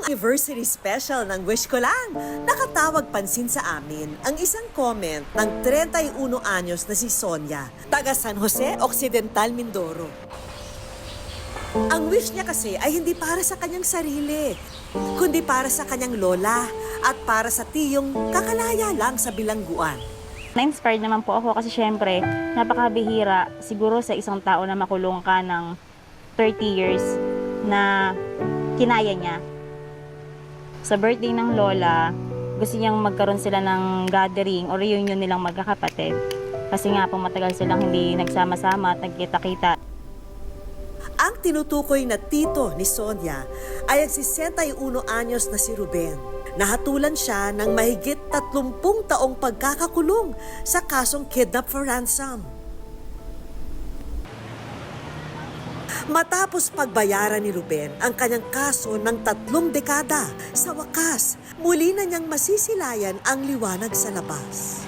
Anniversary special ng Wish Ko Lang. Nakatawag pansin sa amin ang isang comment ng 31 anyos na si Sonia, taga San Jose Occidental, Mindoro. Ang wish niya kasi ay hindi para sa kanyang sarili, kundi para sa kanyang lola at para sa tiyong kakalaya lang sa bilangguan. Na-inspired naman po ako kasi syempre, napakabihira siguro sa isang tao na makulong ka ng 30 years na kinaya niya. Sa birthday ng lola, gusto niyang magkaroon sila ng gathering o reunion nilang magkakapatid. Kasi nga po matagal silang hindi nagsama-sama at nagkita-kita. Ang tinutukoy na tito ni Sonia ay ang 61 anyos na si Ruben. Nahatulan siya ng mahigit 30 taong pagkakakulong sa kasong kidnap for ransom. Matapos pagbayaran ni Ruben ang kanyang kaso ng 3 dekada, sa wakas, muli na niyang masisilayan ang liwanag sa labas.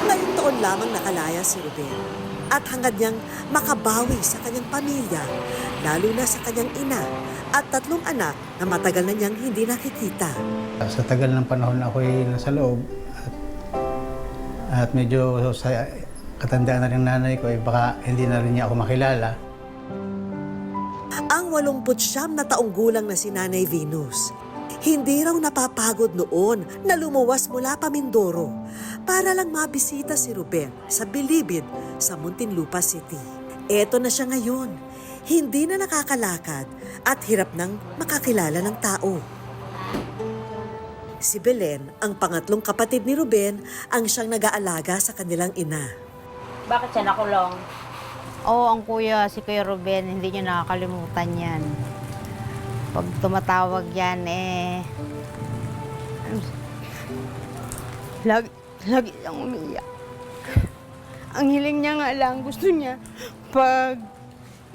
Ngayong taon lamang nakalaya si Ruben at hangad niyang makabawi sa kanyang pamilya, lalo na sa kanyang ina at 3 anak na matagal na niyang hindi nakikita. Sa tagal ng panahon ako'y nasa loob at medyo sa katandaan na rin nanay ko, baka hindi na rin niya ako makilala. Ang 89 na taong gulang na si Nanay Venus, hindi raw napapagod noon na lumuwas mula pa Mindoro para lang mabisita si Ruben sa Bilibid sa Muntinlupa City. Eto na siya ngayon, hindi na nakakalakad at hirap nang makakilala ng tao. Si Belen, ang pangatlong kapatid ni Ruben, ang siyang nag-aalaga sa kanilang ina. Bakit siya nakulong? Oo, ang kuya, si Kuya Ruben, hindi niya nakakalimutan yan. Pag tumatawag yan, lagi siyang umiyak. Ang hiling niya nga lang, gusto niya,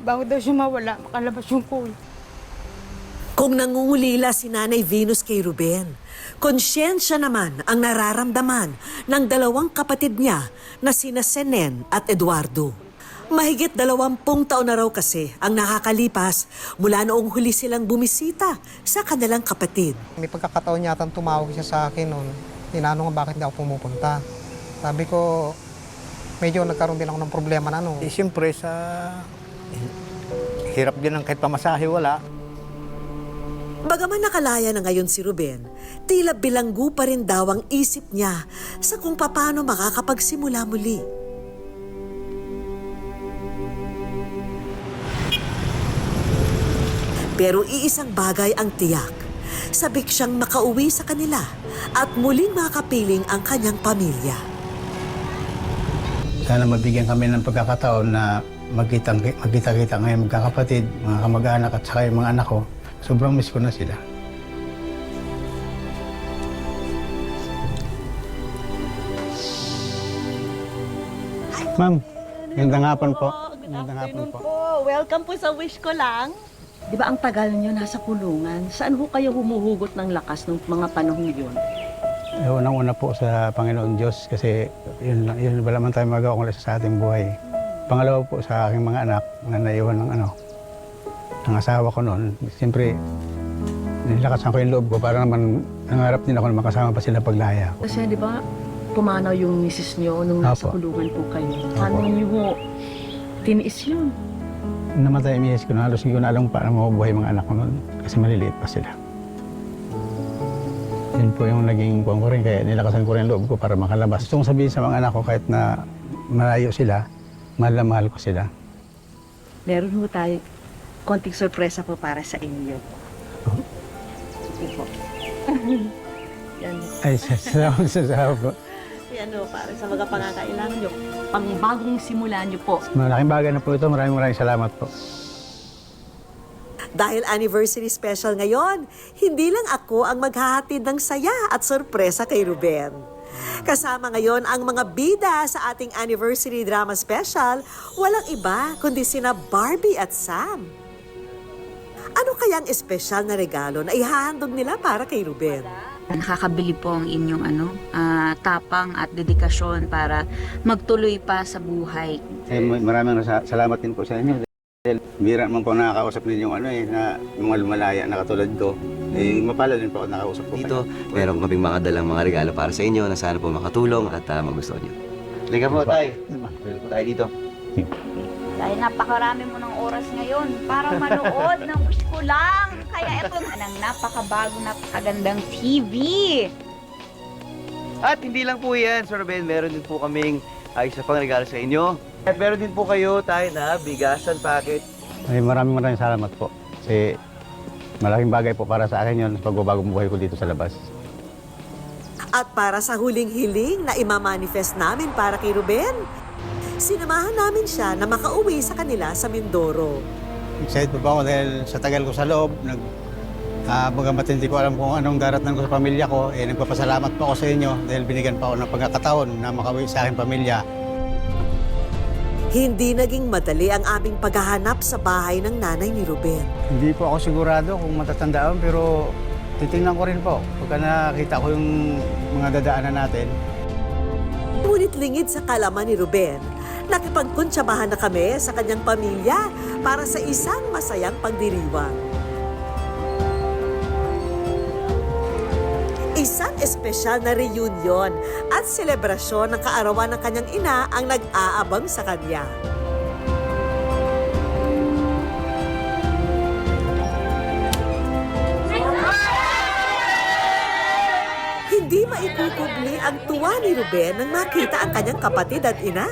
bago daw siya mawala, makalabas yung kuya. Kung nangungulila si Nanay Venus kay Ruben, konsyensya naman ang nararamdaman ng 2 kapatid niya na sina Senen at Eduardo. Mahigit 20 taon na raw kasi ang nakakalipas mula noong huli silang bumisita sa kanilang kapatid. May pagkakataon yata tumawag siya sa akin noon. Tinanong nga bakit di ako pumupunta. Sabi ko, medyo nagkaroon din ako ng problema na Siyempre sa hirap din ng kahit pamasahe wala. Bagaman nakalaya na ngayon si Ruben, tila bilanggo pa rin daw ang isip niya sa kung paano makakapagsimula muli. Pero iisang bagay ang tiyak. Sabik siyang makauwi sa kanila at muling makapiling ang kanyang pamilya. Sana mabigyan kami ng pagkakataon na magkita-kita ngayon magkakapatid, mga kamag-anak at saka yung mga anak ko. Sobrang miss ko na sila. Ma'am, magandang hapon po. Magandang hapon po. Welcome po sa Wish Ko Lang. Di ba ang tagal niyo nasa kulungan? Saan ho kayo humuhugot ng lakas ng mga panahong yun? Unang-una po sa Panginoon Diyos kasi yun wala man tayo magawa kung sa ating buhay. Pangalawa po sa aking mga anak, mga naiwan ng asawa ko noon. Siyempre, nilakasan ko yung loob ko para naman nangarap din ako na makasama pa sila paglaya ko. Kasi di ba pumanaw yung misis niyo nung nasa Apo. kulungan po kayo? Paano niyo ho tiniis yun? Namatay ang misis ko na halos hindi ko na alam paano mabubuhay mga anak ko noon kasi maliliit pa sila. Yun po yung naging kuwan ko rin kaya nilakasan ko rin yung loob ko para makalabas. Gusto kong sabihin sa mga anak ko kahit na malayo sila, mahal na mahal ko sila. Meron ho tayo konting sorpresa po para sa inyo. Ito po. Yan. Ay, salamat po. Yan ho, para sa mga pangangailangan nyo. Pangbagong simula nyo po. Malaking bagay na po ito. Maraming salamat po. Dahil anniversary special ngayon, hindi lang ako ang maghahatid ng saya at sorpresa kay Ruben. Kasama ngayon ang mga bida sa ating anniversary drama special, walang iba kundi sina Barbie at Sam. Ano kayang espesyal na regalo na ihahandog nila para kay Ruben? Nakakabili po ang inyong tapang at dedikasyon para magtuloy pa sa buhay. Maraming salamat din po sa inyo. Bira naman po nakakausap din yung na yung mga lumalaya na katulad ko. Mapala din po ako nakausap po Dito, meron kaming mga dalang mga regalo para sa inyo na sana po makatulong at magustuhan nyo. Halika po, tay. Meron po tayo dito. Dahil napakarami mo ng oras ngayon para manood ng Wish Ko Lang. Kaya ito ng napakabago, napakagandang TV. At hindi lang po yan, Sir Ben, meron din po kaming isa pang regalo sa inyo. At meron din po kayo tayo na bigasan packet. Ay, maraming salamat po. Kasi malaking bagay po para sa akin yun sa pagbabagong buhay ko dito sa labas. At para sa huling hiling na imamanifest namin para kay Ruben, sinamahan namin siya na makauwi sa kanila sa Mindoro. Excited po ako dahil sa tagal ko sa loob, bagamat hindi ko alam kung anong daratnan ko sa pamilya ko, nagpapasalamat po ako sa inyo dahil binigyan pa ako ng pagkakataon na makauwi sa aking pamilya. Hindi naging madali ang aming paghahanap sa bahay ng nanay ni Ruben. Hindi po ako sigurado kung matatandaan pero titingnan ko rin po pagka nakita ko yung mga dadaanan natin. Ngunit lingid sa kalaman ni Ruben, nakipagkuntsabahan na kami sa kanyang pamilya para sa isang masayang pagdiriwang. Isang espesyal na reunion at selebrasyon ng kaarawan ng kanyang ina ang nag-aabang sa kanya. Hindi maikukubli ang tuwa ni Ruben nang makita ang kanyang kapatid at ina.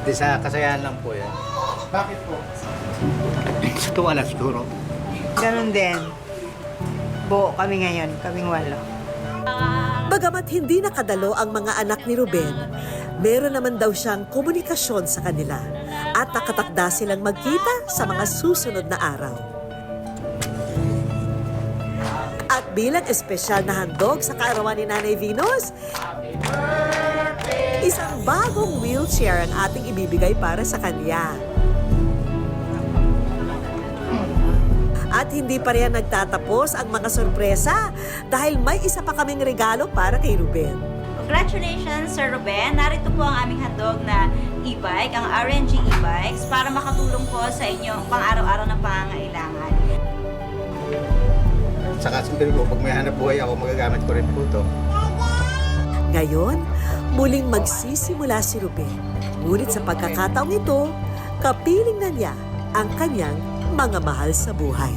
Hindi sa kasayahan lang po yan. Bakit po? Sa tuwa na siguro. Ganun din. Buo kami ngayon, kaming 8. Bagamat hindi nakadalo ang mga anak ni Ruben, meron naman daw siyang komunikasyon sa kanila at nakatakda silang magkita sa mga susunod na araw. At bilang espesyal na handog sa kaarawan ni Nanay Venus, isang bagong wheelchair ang ating ibibigay para sa kanya. At hindi pa rin nagtatapos ang mga sorpresa dahil may isa pa kaming regalo para kay Ruben. Congratulations, Sir Ruben. Narito po ang aming handog na e-bike, ang RNG e-bikes, para makatulong po sa inyong pang-araw-araw na pangangailangan. Saka siyempre po, pag may hanap buhay ako, magagamit ko rin po ito. Ngayon, muling magsisimula si Ruben. Ngunit sa pagkakataong ito, kapiling na niya ang kanyang mga mahal sa buhay.